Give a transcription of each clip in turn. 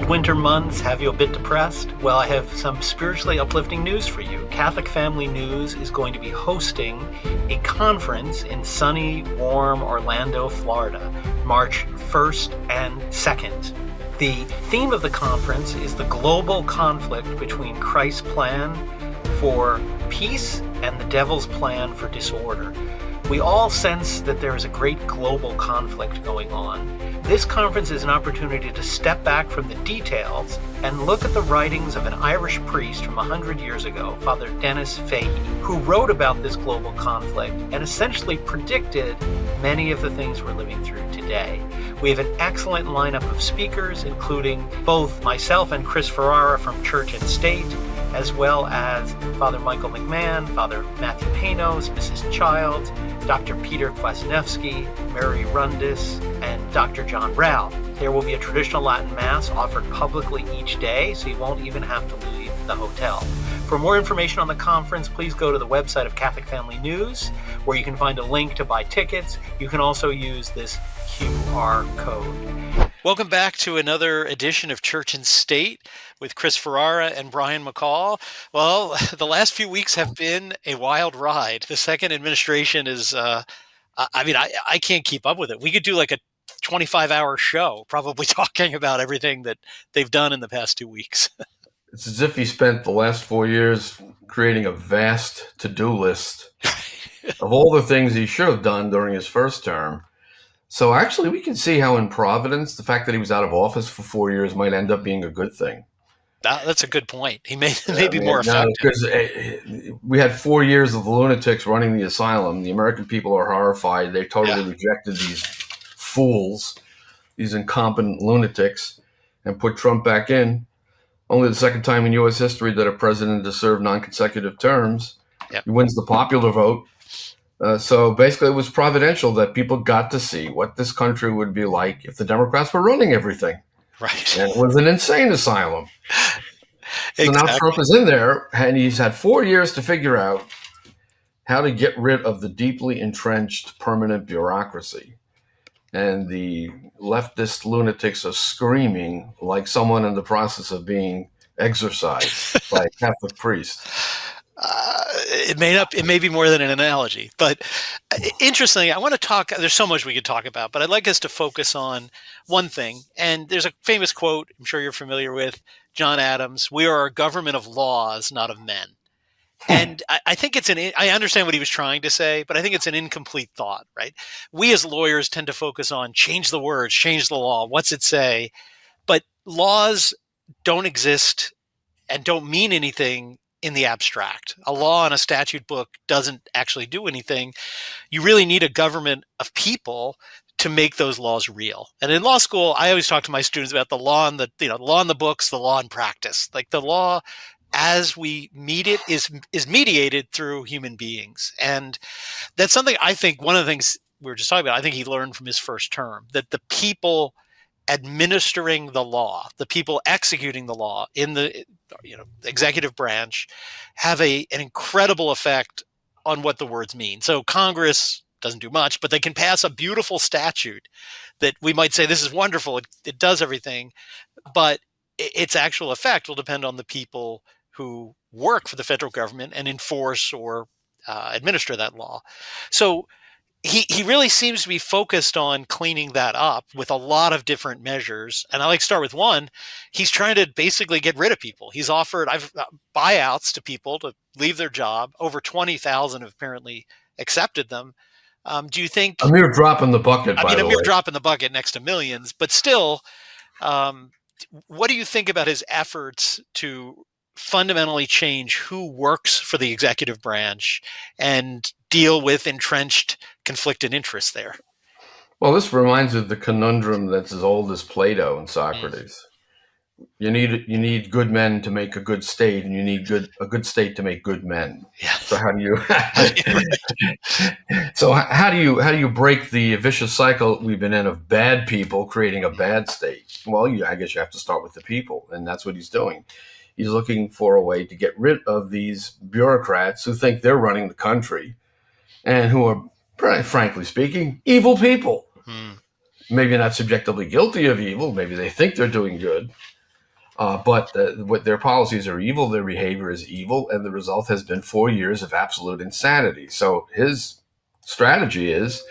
cold winter months have you a bit depressed? Well, I have some spiritually uplifting news for you. Catholic Family News is going to be hosting a conference in sunny, warm Orlando, Florida, March 1st and 2nd. The theme of the conference is the global conflict between Christ's plan for peace and the devil's plan for disorder. We all sense that there is a great global conflict going on. This conference is an opportunity to step back from the details and look at the writings of an Irish priest from 100 years ago, Father Denis Fahey, who wrote about this global conflict and essentially predicted many of the things we're living through today. We have an excellent lineup of speakers, including both myself and Chris Ferrara from Church and State, as well as Father Michael McMahon, Father Matthew Panos, Mrs. Childs, Dr. Peter Kwasniewski, Mary Rundis, and Dr. John Rao. There will be a traditional Latin Mass offered publicly each day, so you won't even have to leave the hotel. For more information on the conference, please go to the website of Catholic Family News, where you can find a link to buy tickets. You can also use this QR code. Welcome back to another edition of Church and State with Chris Ferrara and Brian McCall. Well, the last few weeks have been a wild ride. The second administration is, I can't keep up with it. We could do like a 25-hour show probably talking about everything that they've done in the past 2 weeks. It's as if he spent the last 4 years creating a vast to-do list of all the things he should have done during his first term. So actually, we can see how in Providence, the fact that he was out of office for 4 years might end up being a good thing. That's a good point. He may be more effective. Because we had 4 years of the lunatics running the asylum. The American people are horrified. They totally rejected these fools, these incompetent lunatics, and put Trump back in. Only the second time in U.S. history that a president has served non-consecutive terms. Yep. He wins the popular vote. So basically, it was providential that people got to see what this country would be like if the Democrats were running everything. Right. And it was an insane asylum. Exactly. So now Trump is in there, and he's had 4 years to figure out how to get rid of the deeply entrenched permanent bureaucracy. And the leftist lunatics are screaming like someone in the process of being exorcised by a Catholic priest. It may be more than an analogy, but interestingly, I want to talk, there's so much we could talk about, but I'd like us to focus on one thing. And there's a famous quote, I'm sure you're familiar with, John Adams: "We are a government of laws, not of men." And I think I understand what he was trying to say, but I think it's an incomplete thought, right? We as lawyers tend to focus on change the words, change the law, what's it say? But laws don't exist and don't mean anything in the abstract. A law in a statute book doesn't actually do anything. You really need a government of people to make those laws real. And in law school, I always talk to my students about the law in the law in the books, the law in practice. Like the law as we meet it is mediated through human beings. And that's something I think, one of the things we were just talking about, I think he learned from his first term, that the people administering the law, the people executing the law in the executive branch have an incredible effect on what the words mean. So Congress doesn't do much, but they can pass a beautiful statute that we might say, this is wonderful, it does everything, but its actual effect will depend on the people who work for the federal government and enforce or administer that law. So he really seems to be focused on cleaning that up with a lot of different measures. And I like to start with one. He's trying to basically get rid of people. He's offered buyouts to people to leave their job. Over 20,000 have apparently accepted them. Do you think a mere drop in the bucket? A mere drop in the bucket next to millions, but still, what do you think about his efforts to fundamentally change who works for the executive branch and deal with entrenched conflicted interests there? Well, this reminds me of the conundrum that's as old as Plato and Socrates. You need good men to make a good state, and you need a good state to make good men. Yeah. So how do you break the vicious cycle we've been in of bad people creating a bad state? Well, I guess you have to start with the people, and that's what he's doing. He's looking for a way to get rid of these bureaucrats who think they're running the country and who are, frankly speaking, evil people. Maybe not subjectively guilty of evil. Maybe they think they're doing good. But what their policies are evil, their behavior is evil, and the result has been 4 years of absolute insanity. So his strategy is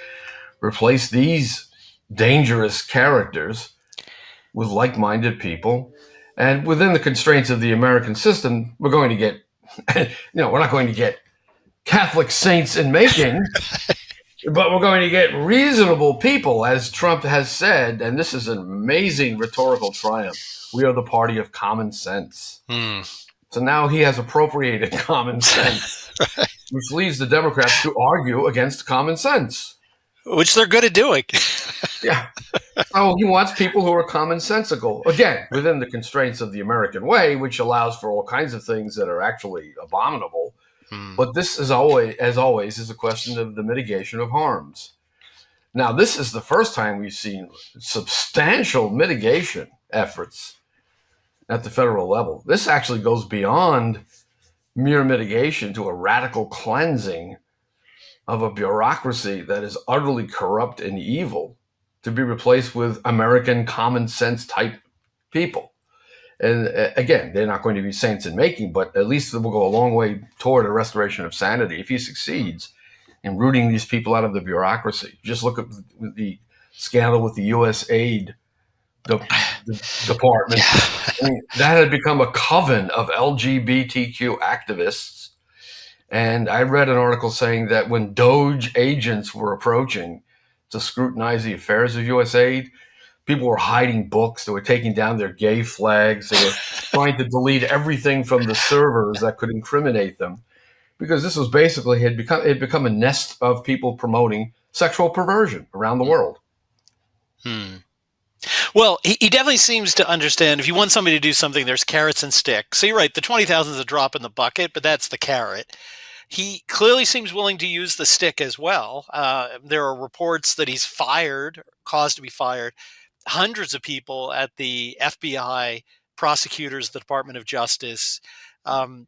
replace these dangerous characters with like-minded people. And within the constraints of the American system, we're going to get, we're not going to get Catholic saints in making, but we're going to get reasonable people, as Trump has said, and this is an amazing rhetorical triumph. We are the party of common sense. So now he has appropriated common sense, which leads the Democrats to argue against common sense. Which they're good at doing. Yeah. So he wants people who are commonsensical, again, within the constraints of the American way, which allows for all kinds of things that are actually abominable. But this is always, as always, is a question of the mitigation of harms. Now, this is the first time we've seen substantial mitigation efforts at the federal level. This actually goes beyond mere mitigation to a radical cleansing of a bureaucracy that is utterly corrupt and evil, to be replaced with American common sense type people. And again, they're not going to be saints in making, but at least it will go a long way toward a restoration of sanity if he succeeds in rooting these people out of the bureaucracy. Just look at the scandal with the U.S. aid department. I mean, that had become a coven of LGBTQ activists. And I read an article saying that when Doge agents were approaching to scrutinize the affairs of U.S. aid, people were hiding books. They were taking down their gay flags. They were trying to delete everything from the servers that could incriminate them, because this was basically had become a nest of people promoting sexual perversion around the world. Well, he definitely seems to understand if you want somebody to do something, there's carrots and sticks. So you're right, the 20,000 is a drop in the bucket, but that's the carrot. He clearly seems willing to use the stick as well. There are reports that he's caused to be fired, hundreds of people at the FBI, prosecutors, the Department of Justice,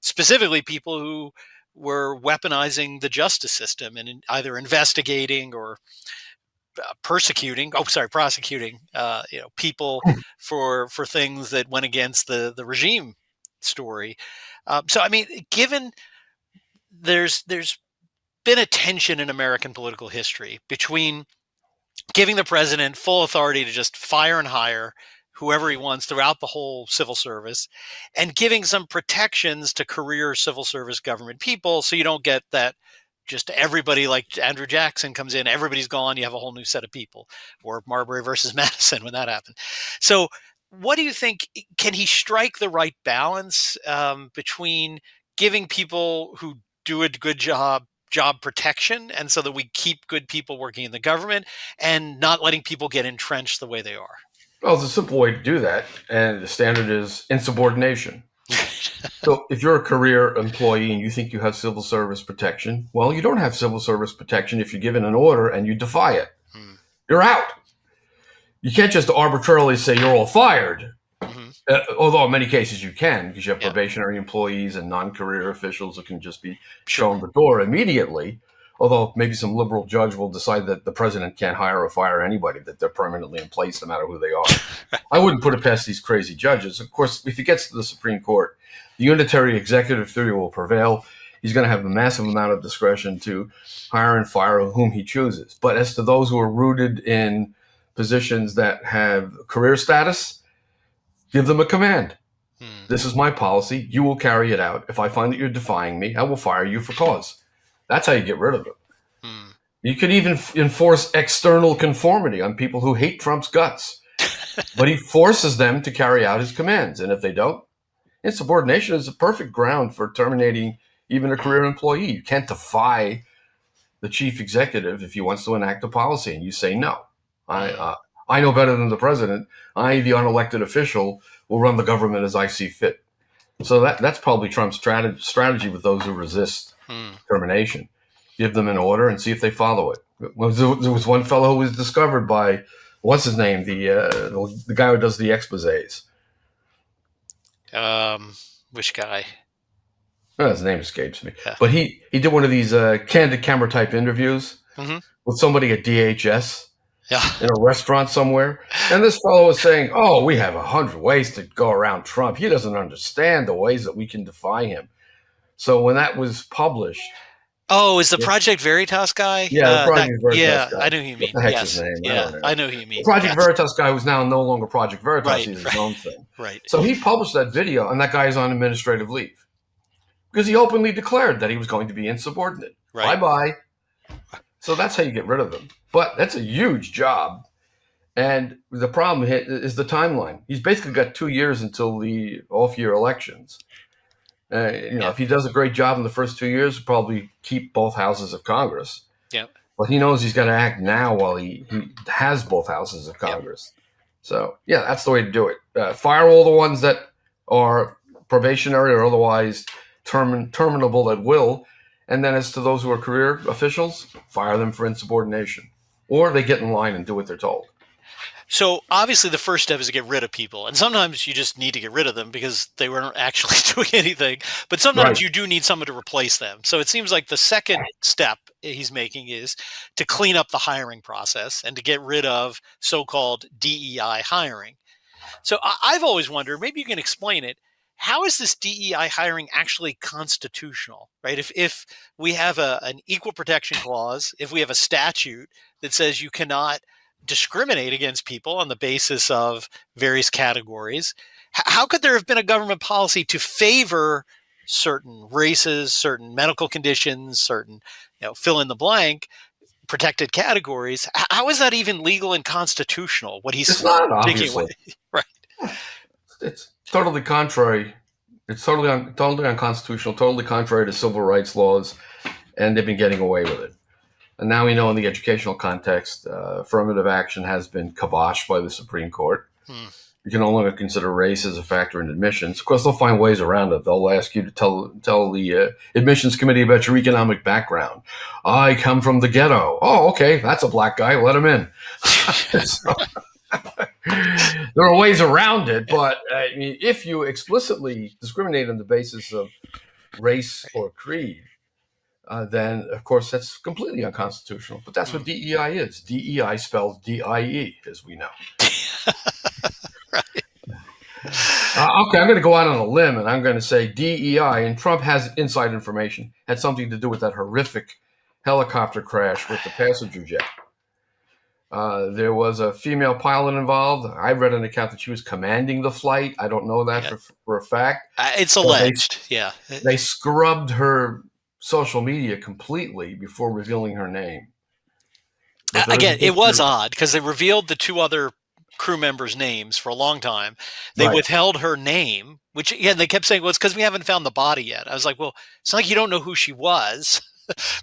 specifically people who were weaponizing the justice system and either investigating or prosecuting people for things that went against the regime story. So I mean, given there's been a tension in American political history between giving the president full authority to just fire and hire whoever he wants throughout the whole civil service, and giving some protections to career civil service government people, so you don't get that just everybody like Andrew Jackson comes in, everybody's gone, you have a whole new set of people, or Marbury versus Madison when that happened. So what do you think, can he strike the right balance between giving people who do a good job protection, and so that we keep good people working in the government, and not letting people get entrenched the way they are? Well, there's a simple way to do that, and the standard is insubordination. So if you're a career employee and you think you have civil service protection, well, you don't have civil service protection if you're given an order and you defy it. You're out. You can't just arbitrarily say you're all fired. Although in many cases you can, because you have probationary employees and non-career officials who can just be shown the door immediately. Although maybe some liberal judge will decide that the president can't hire or fire anybody, that they're permanently in place no matter who they are. I wouldn't put it past these crazy judges. Of course, if he gets to the Supreme Court, the unitary executive theory will prevail. He's going to have a massive amount of discretion to hire and fire whom he chooses. But as to those who are rooted in positions that have career status, give them a command. This is my policy. You will carry it out. If I find that you're defying me, I will fire you for cause. That's how you get rid of it. You could even enforce external conformity on people who hate Trump's guts. But he forces them to carry out his commands. And if they don't, insubordination is a perfect ground for terminating even a career employee. You can't defy the chief executive if he wants to enact a policy and you say no. I know better than the president. I, the unelected official, will run the government as I see fit. So that's probably Trump's strategy with those who resist termination. Give them an order and see if they follow it. There was one fellow who was discovered by, what's his name, the guy who does the exposés. Which guy? Oh, his name escapes me. Yeah. But he did one of these candid camera type interviews with somebody at DHS. Yeah. in a restaurant somewhere. And this fellow was saying, "Oh, we have 100 ways to go around Trump. He doesn't understand the ways that we can defy him." So when that was published, Oh, is the Project Veritas guy? yeah, the Not, Project Veritas yeah, guy. I know who you What mean. the heck's his Yes. name? I Yeah, don't know. I know who you The mean. Project Yes. Veritas guy was now no longer Project Veritas. Right. He's his Right. own thing. Right. So he published that video, and that guy is on administrative leave because he openly declared that he was going to be insubordinate. Bye Right. bye. So that's how you get rid of them. But that's a huge job. And the problem is the timeline. He's basically got 2 years until the off-year elections. Yeah. If he does a great job in the first 2 years, he'll probably keep both houses of Congress. Yeah. But he knows he's got to act now while he has both houses of Yeah. Congress. So, yeah, that's the way to do it. Fire all the ones that are probationary or otherwise terminable at will. And then as to those who are career officials, fire them for insubordination. Or they get in line and do what they're told. So obviously the first step is to get rid of people. And sometimes you just need to get rid of them because they weren't actually doing anything. But sometimes Right. you do need someone to replace them. So it seems like the second step he's making is to clean up the hiring process and to get rid of so-called DEI hiring. So I've always wondered, maybe you can explain it. How is this DEI hiring actually constitutional, right? If we have an equal protection clause, if we have a statute that says you cannot discriminate against people on the basis of various categories, how could there have been a government policy to favor certain races, certain medical conditions, certain, fill in the blank, protected categories? How is that even legal and constitutional? What It's he's not, taking away, obviously. right? It's totally contrary. It's totally unconstitutional, totally contrary to civil rights laws, and they've been getting away with it. And now we know in the educational context, affirmative action has been kiboshed by the Supreme Court. Hmm. You can no longer consider race as a factor in admissions. Of course, they'll find ways around it. They'll ask you to tell the admissions committee about your economic background. I come from the ghetto. Oh, okay, that's a black guy. Let him in. So, there are ways around it, but I mean, if you explicitly discriminate on the basis of race or creed, then of course that's completely unconstitutional. But that's what DEI is. DEI spells DIE, as we know. Right. Okay, I'm going to go out on a limb and I'm going to say DEI, and Trump has inside information, had something to do with that horrific helicopter crash with the passenger jet. There was a female pilot involved. I read an account that she was commanding the flight. I don't know that for a fact. It's alleged, yeah. They scrubbed her social media completely before revealing her name. Again, it was odd because they revealed the two other crew members' names for a long time. They withheld her name, which, again, they kept saying, well, it's because we haven't found the body yet. I was like, well, it's not like you don't know who she was.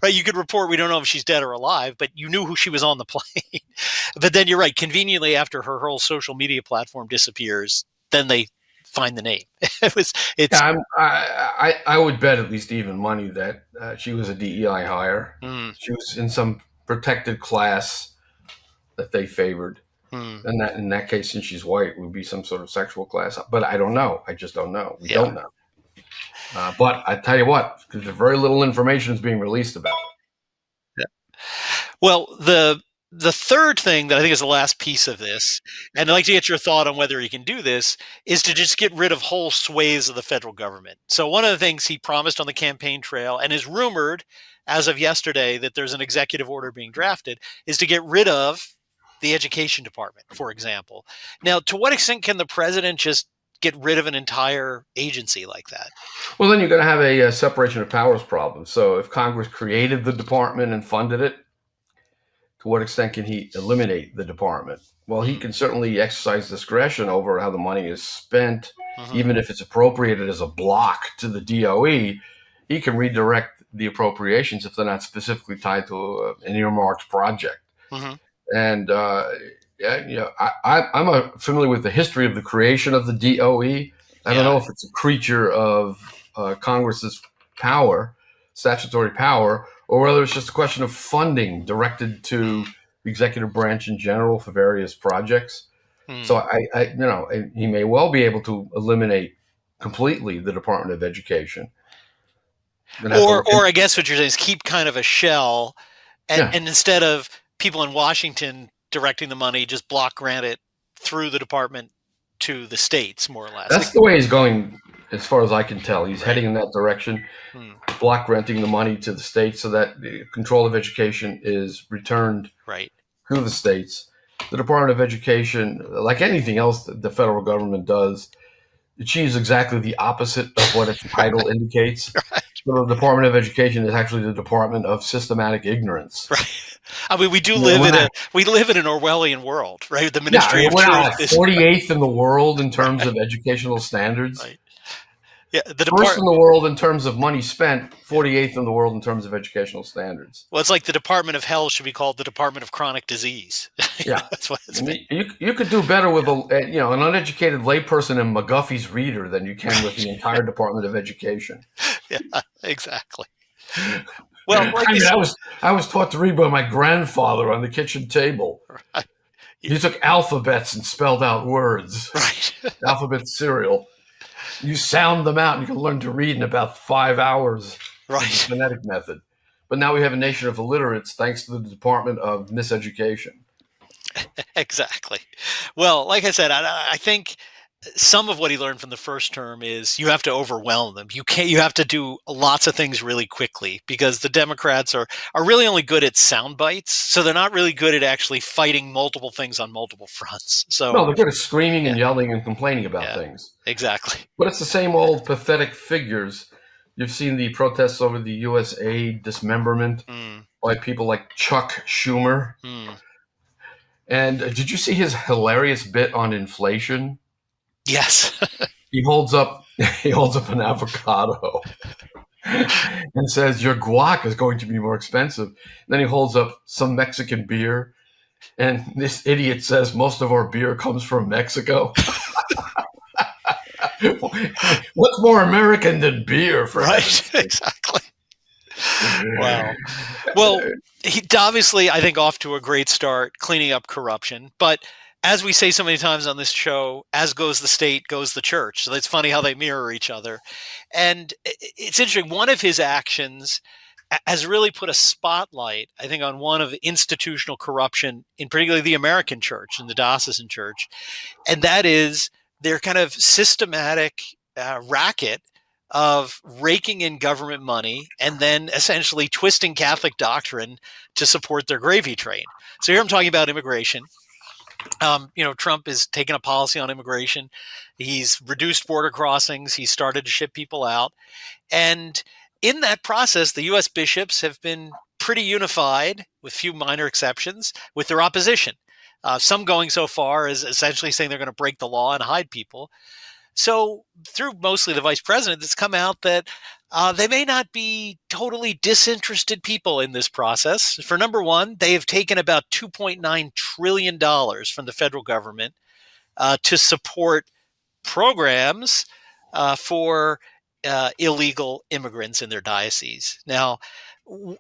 Right? You could report we don't know if she's dead or alive, but you knew who she was on the plane. But then you're right. Conveniently, after her whole social media platform disappears, then they find the name. I would bet at least even money that she was a DEI hire. She was in some protected class that they favored. And that in that case, since she's white, would be some sort of sexual class. But I don't know. I just don't know. We don't know. But I tell you what, because very little information is being released about it. Yeah. Well, the third thing that I think is the last piece of this, and I'd like to get your thought on whether he can do this, is to just get rid of whole swathes of the federal government. So one of the things he promised on the campaign trail, and is rumored as of yesterday that there's an executive order being drafted, is to get rid of the education department, for example. Now, to what extent can the president just get rid of an entire agency like that? Well, then you're going to have a separation of powers problem. So if Congress created the department and funded it, to what extent can he eliminate the department? Well, he can certainly exercise discretion over how the money is spent, even if it's appropriated as a block to the DOE. He can redirect the appropriations if they're not specifically tied to an earmarked project. And I'm familiar with the history of the creation of the DOE. I don't know if it's a creature of Congress's power, statutory power, or whether it's just a question of funding directed to the executive branch in general for various projects. So he may well be able to eliminate completely the Department of Education. Or I guess what you're saying is keep kind of a shell, and instead of people in Washington directing the money, just block grant it through the department to the states, more or less. That's the way he's going, as far as I can tell. He's Right. heading in that direction, Hmm. block granting the money to the states so that the control of education is returned Right. to the states. The Department of Education, like anything else that the federal government does, achieves exactly the opposite of what its title indicates. So the Department of Education is actually the Department of Systematic Ignorance. Right. I mean, You know, we live in an Orwellian world, right? The yeah, I Ministry mean, of we're not Truth like is 48th in the world in terms right. of educational standards. Right. Yeah. The First in depart. the world in terms of money spent, 48th in the world in terms of educational standards. Well, it's like the Department of Health should be called the Department of Chronic Disease. Yeah. That's what it's And been. you could do better with an uneducated layperson in McGuffey's reader than you can with Right. the entire Department of Education. Yeah. Exactly. Well, like I you mean, said, I was taught to read by my grandfather on the kitchen table. right. He took alphabets and spelled out words. Right. Alphabet cereal. You sound them out and you can learn to read in about 5 hours with the Right. phonetic method. But now we have a nation of illiterates thanks to the Department of Miseducation. Exactly. Well, like I said, I think some of what he learned from the first term is you have to overwhelm them. You have to do lots of things really quickly because the Democrats are really only good at sound bites, so they're not really good at actually fighting multiple things on multiple fronts. So No, they're good at screaming yeah, and yelling and complaining about yeah, things. exactly. But it's the same old pathetic figures. You've seen the protests over the U.S. aid dismemberment Mm, by people like Chuck Schumer. mm. And did you see his hilarious bit on inflation? Yes. He holds up he holds up an avocado and says your guac is going to be more expensive. And then he holds up some Mexican beer, and this idiot says most of our beer comes from Mexico. What's more American than beer, for heaven's Right. sake? Exactly. Wow. Well, he obviously, I think, off to a great start cleaning up corruption. But as we say so many times on this show, as goes the state, goes the church. So it's funny how they mirror each other. And it's interesting. One of his actions has really put a spotlight, I think, on one of institutional corruption in particularly the American church and the diocesan church. And that is their kind of systematic racket of raking in government money and then essentially twisting Catholic doctrine to support their gravy train. So here I'm talking about immigration. Trump is taking a policy on immigration. He's reduced border crossings. He started to ship people out. And in that process, the U.S. bishops have been pretty unified, with few minor exceptions, with their opposition. Some going so far as essentially saying they're going to break the law and hide people. So, through mostly the vice president, it's come out that they may not be totally disinterested people in this process. For number one, they have taken about $2.9 trillion from the federal government to support programs for illegal immigrants in their diocese. Now,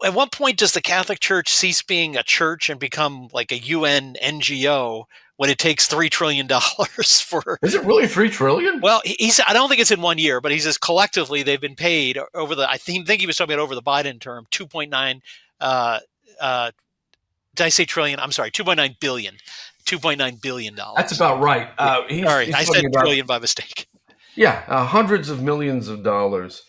at what point does the Catholic Church cease being a church and become like a UN NGO when it takes $3 trillion for? Is it really 3 trillion? Well, I don't think it's in 1 year, but he says collectively they've been paid over the, think he was talking about over the Biden term, 2.9, uh, did I say trillion? I'm sorry, 2.9 billion. $2.9 billion. That's about right. Yeah. Sorry, He's I said talking about, trillion by mistake. yeah, hundreds of millions of dollars,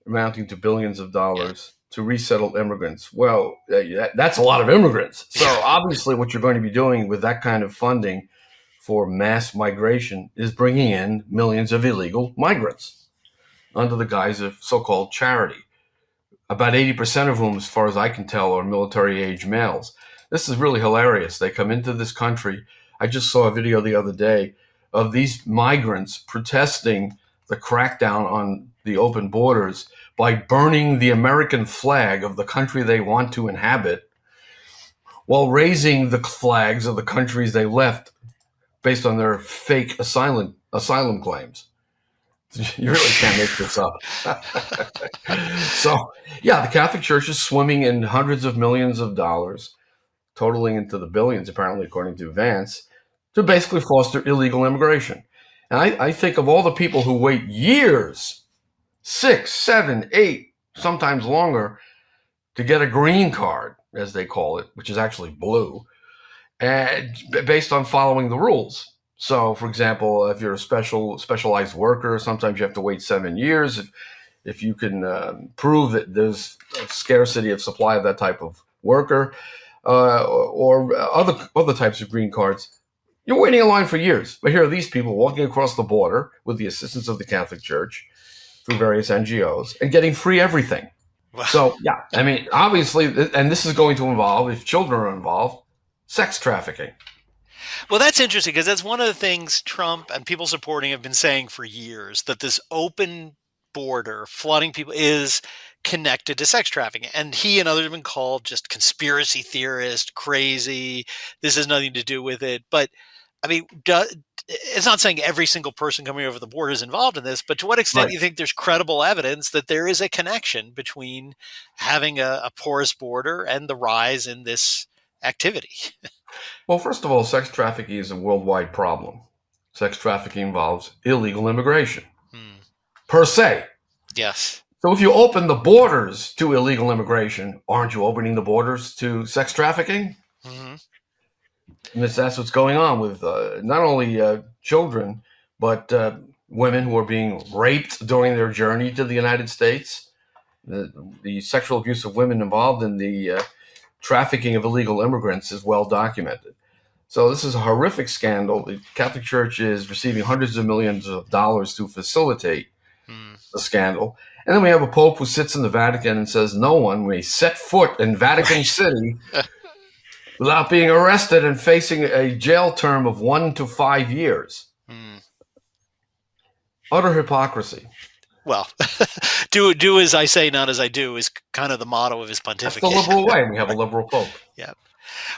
amounting to billions of Yeah. dollars to resettle immigrants. Well, that's a lot of immigrants. So obviously, what you're going to be doing with that kind of funding for mass migration is bringing in millions of illegal migrants under the guise of so-called charity. About 80% of whom, as far as I can tell, are military-age males. This is really hilarious. They come into this country. I just saw a video the other day of these migrants protesting the crackdown on the open borders by burning the American flag of the country they want to inhabit while raising the flags of the countries they left based on their fake asylum claims. You really can't make this up. So, yeah, the Catholic Church is swimming in hundreds of millions of dollars, totaling into the billions, apparently, according to Vance, to basically foster illegal immigration. And I think of all the people who wait years, 6, 7, 8, sometimes longer, to get a green card, as they call it, which is actually blue. and based on following the rules. So, for example, if you're a specialized worker, sometimes you have to wait 7 years. If you can prove that there's a scarcity of supply of that type of worker, or other types of green cards, you're waiting in line for years. But here are these people walking across the border with the assistance of the Catholic Church through various NGOs and getting free everything. Well, So, yeah, I mean, obviously, and this is going to involve, if children are involved, sex trafficking. well, that's interesting because that's one of the things Trump and people supporting have been saying for years, that this open border flooding people is connected to sex trafficking. And he and others have been called just conspiracy theorist, crazy. This has nothing to do with it. But I mean, it's not saying every single person coming over the border is involved in this, but to what extent Right. do you think there's credible evidence that there is a connection between having a porous border and the rise in this activity? Well, first of all, sex trafficking is a worldwide problem. Sex trafficking involves illegal immigration, Hmm. per se. Yes. So if you open the borders to illegal immigration, aren't you opening the borders to sex trafficking? Hmm. And that's what's going on with not only children, but women who are being raped during their journey to the United States. The sexual abuse of women involved in the trafficking of illegal immigrants is well documented. So this is a horrific scandal. The Catholic Church is receiving hundreds of millions of dollars to facilitate Hmm. the scandal. And then we have a pope who sits in the Vatican and says no one may set foot in Vatican Right. City without being arrested and facing a jail term of 1 to 5 years. Hmm. Utter hypocrisy. Well, do as I say, not as I do, is kind of the motto of his That's the pontificate. liberal way. We have a liberal pope. Yeah.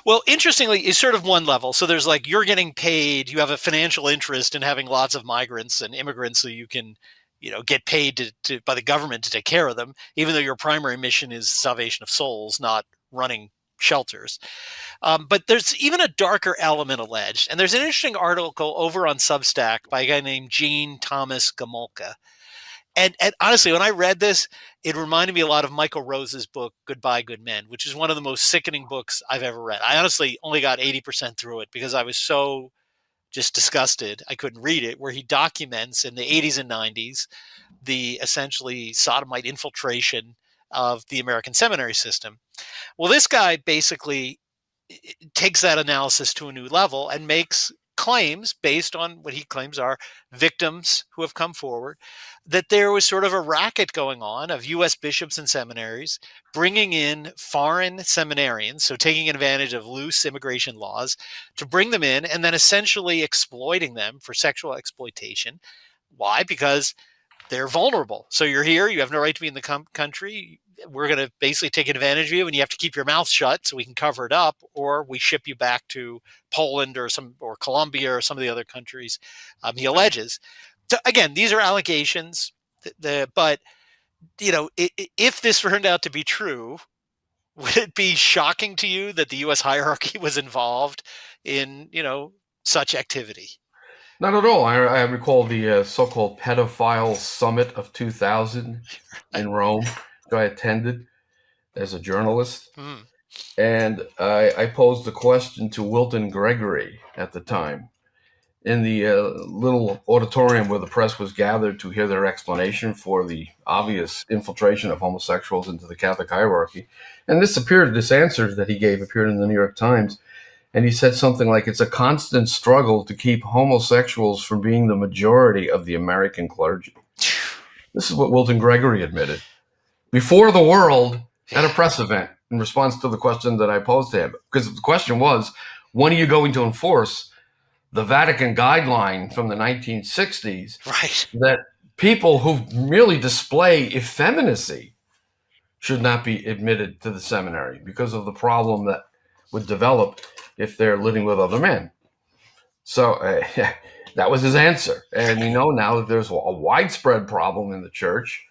Well, interestingly, it's sort of one level. So there's like you're getting paid, you have a financial interest in having lots of migrants and immigrants so you can, get paid by the government to take care of them, even though your primary mission is salvation of souls, not running shelters. But there's even a darker element alleged. And there's an interesting article over on Substack by a guy named Gene Thomas Gamolka. And honestly, when I read this, it reminded me a lot of Michael Rose's book, Goodbye, Good Men, which is one of the most sickening books I've ever read. I honestly only got 80% through it because I was so just disgusted I couldn't read it, where he documents in the 80s and 90s the essentially sodomite infiltration of the American seminary system. Well, this guy basically takes that analysis to a new level and makes claims based on what he claims are victims who have come forward, that there was sort of a racket going on of US bishops and seminaries bringing in foreign seminarians, so taking advantage of loose immigration laws to bring them in and then essentially exploiting them for sexual exploitation. Why? Because they're vulnerable. So you're here, you have no right to be in the country. We're going to basically take advantage of you, and you have to keep your mouth shut so we can cover it up, or we ship you back to Poland or Colombia or some of the other countries. He alleges. So again, these are allegations. But if this turned out to be true, would it be shocking to you that the U.S. hierarchy was involved in such activity? Not at all. I recall the so-called pedophile summit of 2000 in Rome, which I attended as a journalist. Hmm. And I posed the question to Wilton Gregory at the time in the little auditorium where the press was gathered to hear their explanation for the obvious infiltration of homosexuals into the Catholic hierarchy. And this answer that he gave appeared in the New York Times. And he said something like, it's a constant struggle to keep homosexuals from being the majority of the American clergy. This is what Wilton Gregory admitted before the world at a press event in response to the question that I posed to him. Because the question was, when are you going to enforce the Vatican guideline from the 1960s Right. that people who merely display effeminacy should not be admitted to the seminary because of the problem that would develop if they're living with other men? So that was his answer. And we know now that there's a widespread problem in the church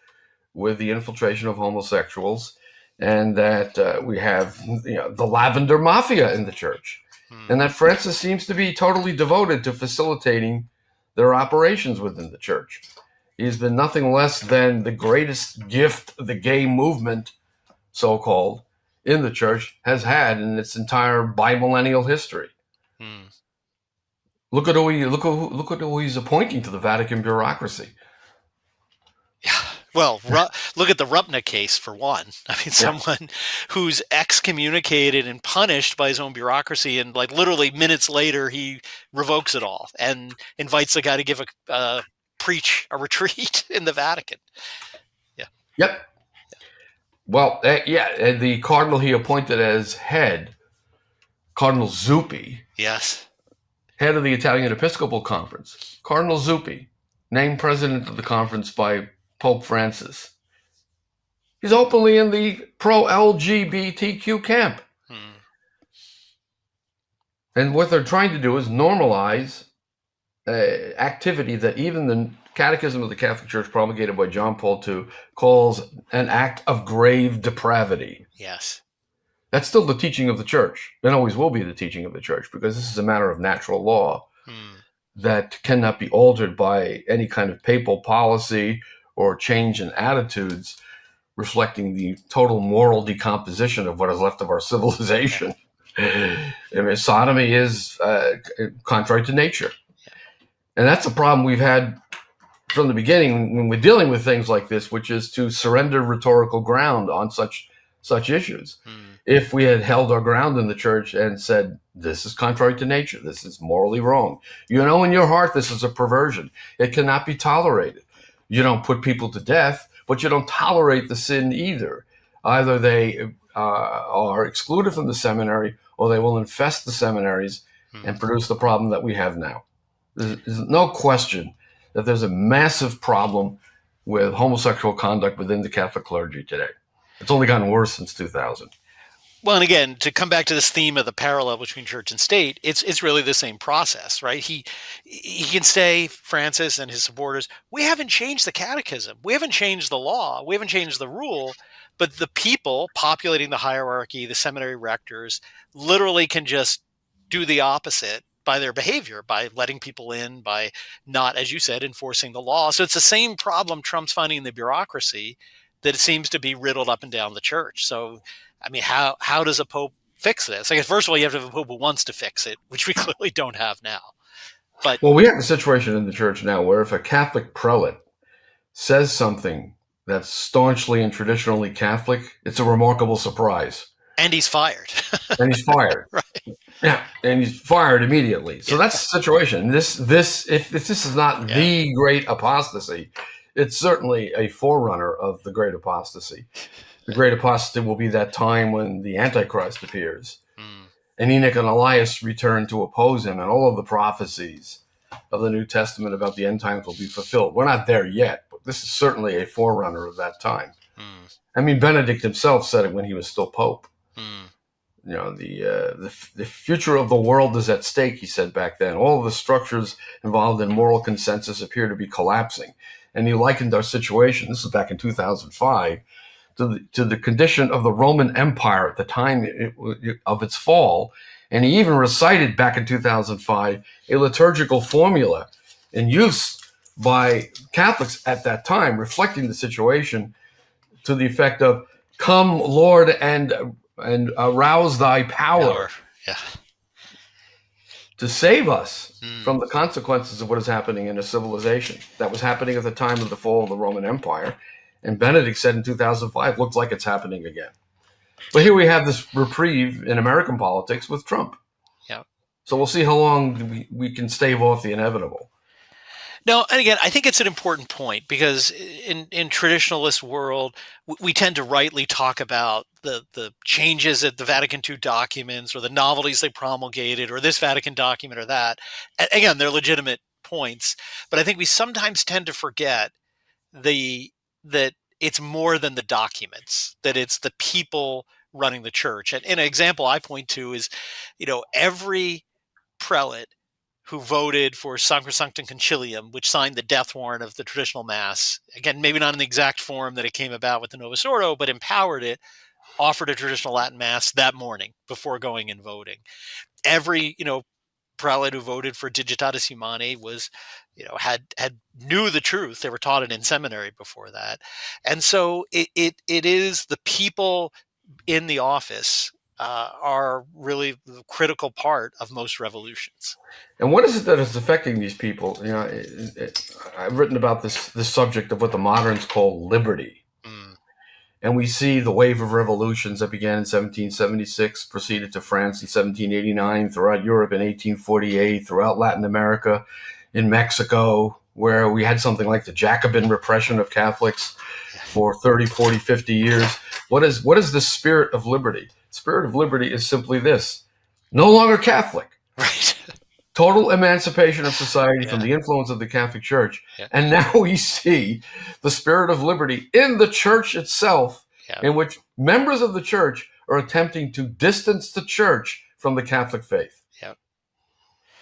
with the infiltration of homosexuals, and that we have the Lavender Mafia in the church, and that Francis seems to be totally devoted to facilitating their operations within the church. He's been nothing less than the greatest gift the gay movement, so-called, in the church has had in its entire bimillennial history. Hmm. Look at who he's appointing to the Vatican bureaucracy. Yeah. Well, look at the Rupna case for one. I mean, Yeah. someone who's excommunicated and punished by his own bureaucracy, and like literally minutes later, he revokes it all and invites the guy to give a preach a retreat in the Vatican. Yeah. Yep. Well, yeah, and the cardinal he appointed as head, Cardinal Zuppi, Yes. head of the Italian Episcopal Conference, Cardinal Zuppi, named president of the conference by Pope Francis. He's openly in the pro-LGBTQ camp. Hmm. And what they're trying to do is normalize activity that even the Catechism of the Catholic Church, promulgated by John Paul II, calls an act of grave depravity. Yes. That's still the teaching of the Church, and always will be the teaching of the Church, because this is a matter of natural law Hmm. that cannot be altered by any kind of papal policy or change in attitudes reflecting the total moral decomposition of what is left of our civilization. I mean, sodomy is contrary to nature. And that's a problem we've had from the beginning when we're dealing with things like this, which is to surrender rhetorical ground on such issues. Hmm. If we had held our ground in the church and said, this is contrary to nature, this is morally wrong, you know in your heart this is a perversion, it cannot be tolerated. You don't put people to death, but you don't tolerate the sin either. Either they are excluded from the seminary, or they will infest the seminaries Hmm. and produce the problem that we have now. There's no question that there's a massive problem with homosexual conduct within the Catholic clergy today. It's only gotten worse since 2000. Well, and again, to come back to this theme of the parallel between church and state, it's really the same process, right? He can say, Francis and his supporters, we haven't changed the catechism, we haven't changed the law, we haven't changed the rule, but the people populating the hierarchy, the seminary rectors, literally can just do the opposite by their behavior, by letting people in, by not, as you said, enforcing the law. So it's the same problem Trump's finding in the bureaucracy that it seems to be riddled up and down the church. So I mean, how does a pope fix this? I guess first of all, you have to have a pope who wants to fix it, which we clearly don't have now. But Well, we have a situation in the church now where if a Catholic prelate says something that's staunchly and traditionally Catholic, it's a remarkable surprise. and he's fired. And he's fired. Right. Yeah, and he's fired immediately. So Yeah. that's the situation. This if this is not Yeah. the great apostasy, it's certainly a forerunner of the great apostasy. The great apostasy will be that time when the Antichrist appears, Mm. and Enoch and Elias return to oppose him, and all of the prophecies of the New Testament about the end times will be fulfilled. We're not there yet, but this is certainly a forerunner of that time. Mm. I mean, Benedict himself said it when he was still Pope. Mm. You know, the future of the world is at stake, he said back then. All of the structures involved in moral consensus appear to be collapsing. And he likened our situation, this is back in 2005, to the condition of the Roman Empire at the time of its fall. And he even recited back in 2005 a liturgical formula in use by Catholics at that time, reflecting the situation to the effect of, come, Lord, and arouse thy power Yeah. to save us Mm. from the consequences of what is happening in a civilization that was happening at the time of the fall of the Roman Empire. And Benedict said in 2005, looks like it's happening again. But here we have this reprieve in American politics with Trump. Yeah. So we'll see how long we can stave off the inevitable. No, and again, I think it's an important point because in traditionalist world, we tend to rightly talk about the changes at the Vatican II documents or the novelties they promulgated or this Vatican document or that. Again, they're legitimate points, but I think we sometimes tend to forget the that it's more than the documents, that it's the people running the church. And an example I point to is, every prelate who voted for Sacrosanctum Concilium, which signed the death warrant of the traditional mass, again, maybe not in the exact form that it came about with the Novus Ordo, but empowered it, offered a traditional Latin mass that morning before going and voting. Every, prelate who voted for Digitatis Humanae was, had knew the truth. They were taught it in seminary before that. And so it is the people in the office are really the critical part of most revolutions. And what is it that is affecting these people? I've written about this subject of what the moderns call liberty. Mm, And we see the wave of revolutions that began in 1776, proceeded to France in 1789, throughout Europe in 1848, throughout Latin America, in Mexico, where we had something like the Jacobin repression of Catholics yeah. for 30, 40, 50 years. What is the spirit of liberty? Spirit of liberty is simply this: no longer Catholic. Right. Total emancipation of society from Yeah. the influence of the Catholic Church. Yeah. And now we see the spirit of liberty in the church itself, Yeah. in which members of the church are attempting to distance the church from the Catholic faith, Yeah.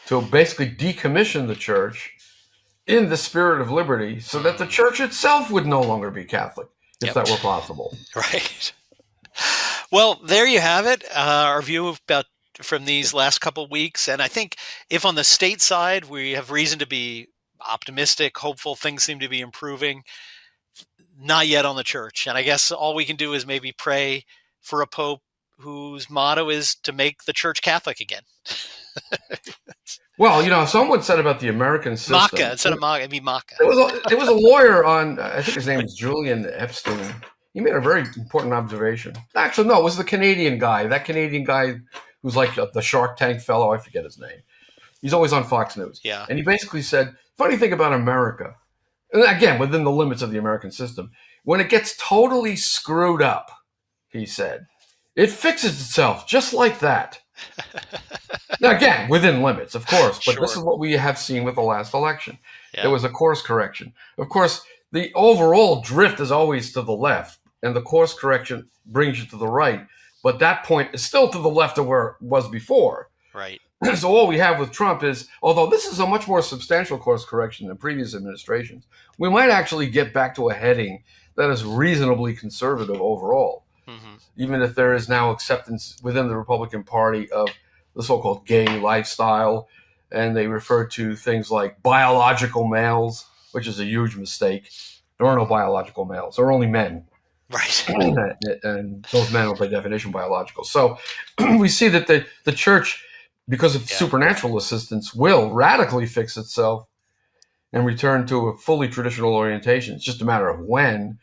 to basically decommission the church in the spirit of liberty so that the church itself would no longer be Catholic, if Yep. that were possible. Right. Well, there you have it. Our view about from these last couple of weeks, and I think if on the state side we have reason to be optimistic, hopeful, things seem to be improving. Not yet on the church, and I guess all we can do is maybe pray for a pope whose motto is to make the church Catholic again. Well, someone said about the American Maca system. instead of Maca, it'd be Maca. There was a lawyer on, I think his name was Julian Epstein. He made a very important observation. Actually, no, it was the Canadian guy. That Canadian guy who's like the Shark Tank fellow. I forget his name. He's always on Fox News. Yeah. And he basically said, funny thing about America, and again, within the limits of the American system, when it gets totally screwed up, he said, it fixes itself just like that. Now, again, within limits, of course, but this Sure. is what we have seen with the last election. Yeah. There was a course correction. Of course, the overall drift is always to the left, and the course correction brings you to the right. But that point is still to the left of where it was before. Right. So all we have with Trump is, although this is a much more substantial course correction than previous administrations, we might actually get back to a heading that is reasonably conservative overall, even if there is now acceptance within the Republican Party of the so-called gay lifestyle, and they refer to things like biological males, which is a huge mistake. There are no biological males. There are only men. Right. And those men are by definition biological. So we see that the church, because of supernatural assistance, will radically fix itself and return to a fully traditional orientation. It's just a matter of when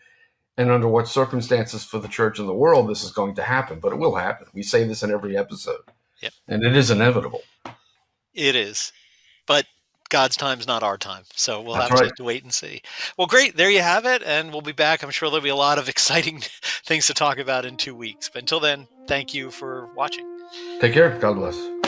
and under what circumstances for the church and the world this is going to happen. But it will happen. We say this in every episode. Yep. And it is inevitable. It is. But God's time's not our time. So we'll That's have right. to wait and see. Well, great. There you have it. And we'll be back. I'm sure there'll be a lot of exciting things to talk about in 2 weeks. But until then, thank you for watching. Take care. God bless.